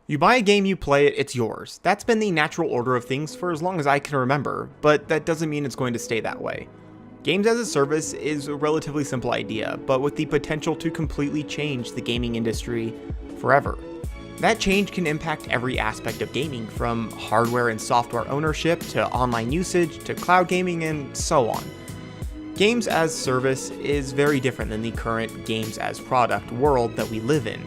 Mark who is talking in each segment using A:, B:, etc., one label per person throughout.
A: You buy a game, you play it, it's yours. That's been the natural order of things for as long as I can remember, but that doesn't mean it's going to stay that way. Games as a service is a relatively simple idea, but with the potential to completely change the gaming industry forever. That change can impact every aspect of gaming, from hardware and software ownership to online usage to cloud gaming and so on. Games as service is very different than the current games as product world that we live in.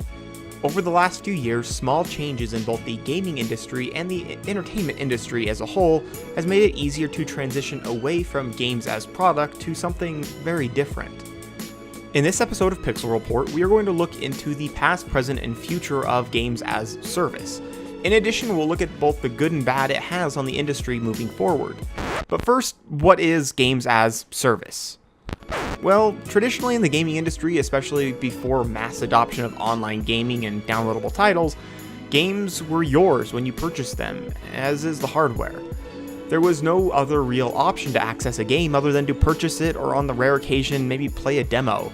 A: Over the last few years, small changes in both the gaming industry and the entertainment industry as a whole has made it easier to transition away from games as product to something very different. In this episode of Pixel Report, we are going to look into the past, present, and future of games as service. In addition, we'll look at both the good and bad it has on the industry moving forward. But first, what is games as service? Well, traditionally in the gaming industry, especially before mass adoption of online gaming and downloadable titles, games were yours when you purchased them, as is the hardware. There was no other real option to access a game other than to purchase it, or on the rare occasion, maybe play a demo.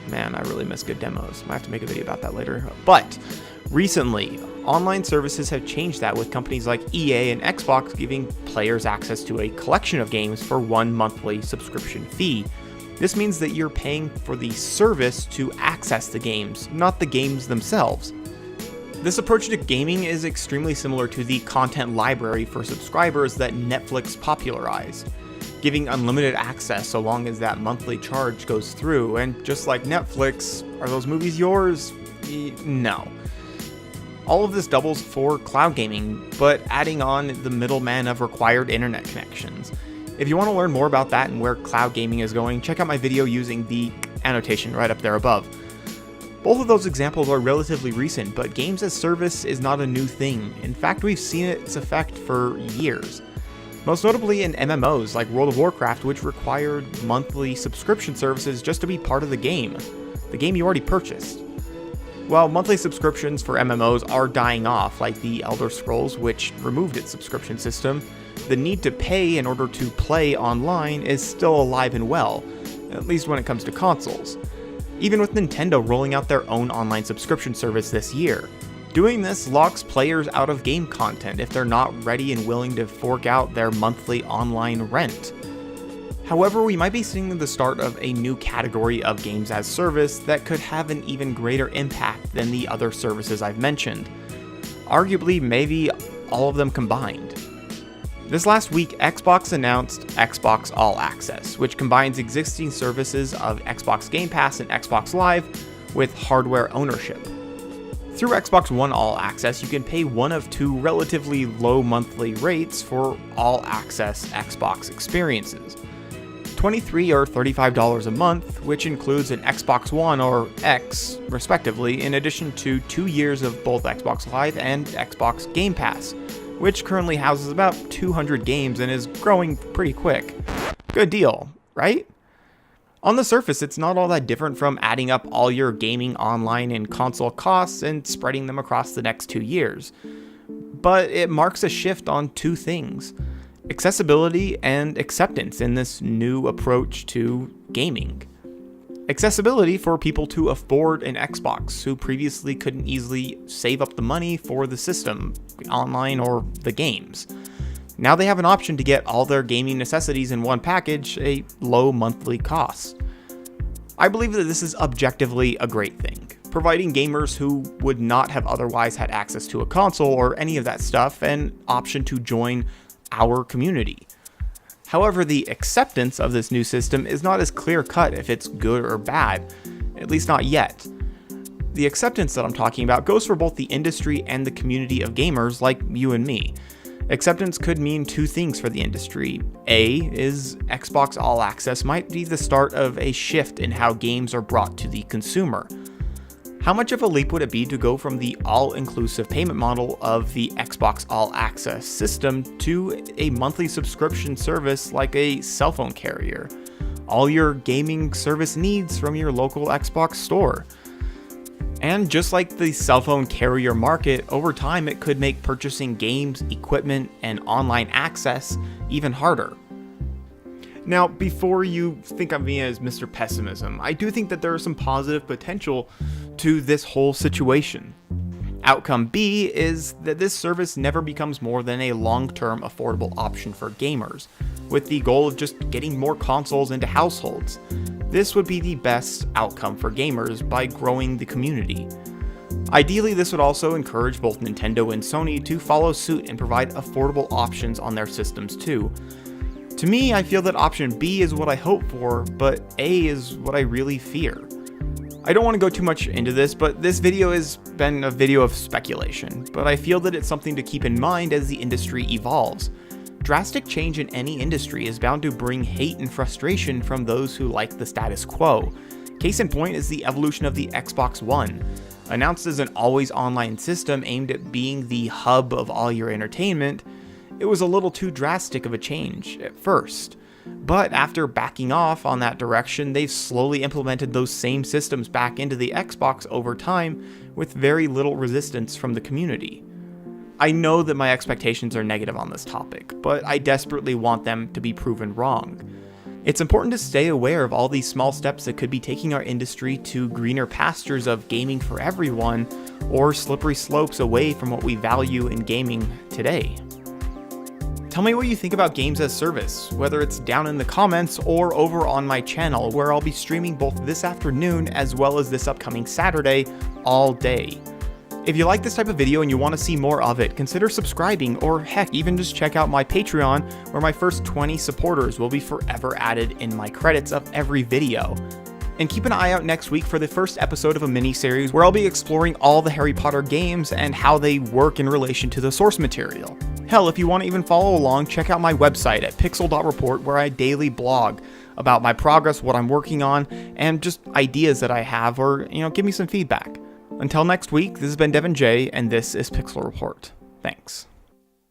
A: Man, I really miss good demos. Might have to make a video about that later. But recently, online services have changed that, with companies like EA and Xbox giving players access to a collection of games for one monthly subscription fee. This means that you're paying for the service to access the games, not the games themselves. This approach to gaming is extremely similar to the content library for subscribers that Netflix popularized, giving unlimited access so long as that monthly charge goes through. And just like Netflix, are those movies yours? No. All of this doubles for cloud gaming, but adding on the middleman of required internet connections. If you want to learn more about that and where cloud gaming is going, check out my video using the annotation right up there above. Both of those examples are relatively recent, but games as service is not a new thing. In fact, we've seen its effect for years. Most notably in MMOs like World of Warcraft, which required monthly subscription services just to be part of the game you already purchased. While monthly subscriptions for MMOs are dying off, like the Elder Scrolls, which removed its subscription system, the need to pay in order to play online is still alive and well, at least when it comes to consoles. Even with Nintendo rolling out their own online subscription service this year. Doing this locks players out of game content if they're not ready and willing to fork out their monthly online rent. However, we might be seeing the start of a new category of games as service that could have an even greater impact than the other services I've mentioned. Arguably, maybe all of them combined. This last week, Xbox announced Xbox All Access, which combines existing services of Xbox Game Pass and Xbox Live with hardware ownership. Through Xbox One All Access, you can pay one of two relatively low monthly rates for all access Xbox experiences. $23 or $35 a month, which includes an Xbox One or X, respectively, in addition to 2 years of both Xbox Live and Xbox Game Pass, which currently houses about 200 games and is growing pretty quick. Good deal, right? On the surface, it's not all that different from adding up all your gaming online and console costs and spreading them across the next 2 years. But it marks a shift on two things: accessibility and acceptance in this new approach to gaming. Accessibility for people to afford an Xbox who previously couldn't easily save up the money for the system, online or the games. Now they have an option to get all their gaming necessities in one package, a low monthly cost. I believe that this is objectively a great thing, providing gamers who would not have otherwise had access to a console or any of that stuff an option to join our community. However, the acceptance of this new system is not as clear-cut if it's good or bad, at least not yet. The acceptance that I'm talking about goes for both the industry and the community of gamers like you and me. Acceptance could mean two things for the industry. A is Xbox All Access might be the start of a shift in how games are brought to the consumer. How much of a leap would it be to go from the all-inclusive payment model of the Xbox All Access system to a monthly subscription service like a cell phone carrier? All your gaming service needs from your local Xbox store. And just like the cell phone carrier market, over time it could make purchasing games, equipment, and online access even harder. Now, before you think of me as Mr. Pessimism, I do think that there is some positive potential to this whole situation. Outcome B is that this service never becomes more than a long-term affordable option for gamers, with the goal of just getting more consoles into households. This would be the best outcome for gamers by growing the community. Ideally, this would also encourage both Nintendo and Sony to follow suit and provide affordable options on their systems too. To me, I feel that option B is what I hope for, but A is what I really fear. I don't want to go too much into this, but this video has been a video of speculation, but I feel that it's something to keep in mind as the industry evolves. Drastic change in any industry is bound to bring hate and frustration from those who like the status quo. Case in point is the evolution of the Xbox One. Announced as an always online system aimed at being the hub of all your entertainment, it was a little too drastic of a change at first. But after backing off on that direction, they've slowly implemented those same systems back into the Xbox over time with very little resistance from the community. I know that my expectations are negative on this topic, but I desperately want them to be proven wrong. It's important to stay aware of all these small steps that could be taking our industry to greener pastures of gaming for everyone, or slippery slopes away from what we value in gaming today. Tell me what you think about games as service, whether it's down in the comments or over on my channel, where I'll be streaming both this afternoon as well as this upcoming Saturday all day. If you like this type of video and you want to see more of it, consider subscribing, or heck, even just check out my Patreon, where my first 20 supporters will be forever added in my credits of every video. And keep an eye out next week for the first episode of a mini-series where I'll be exploring all the Harry Potter games and how they work in relation to the source material. Hell, if you want to even follow along, check out my website at pixel.report, where I daily blog about my progress, what I'm working on, and just ideas that I have, or, give me some feedback. Until next week, this has been Devin J, and this is Pixel Report. Thanks.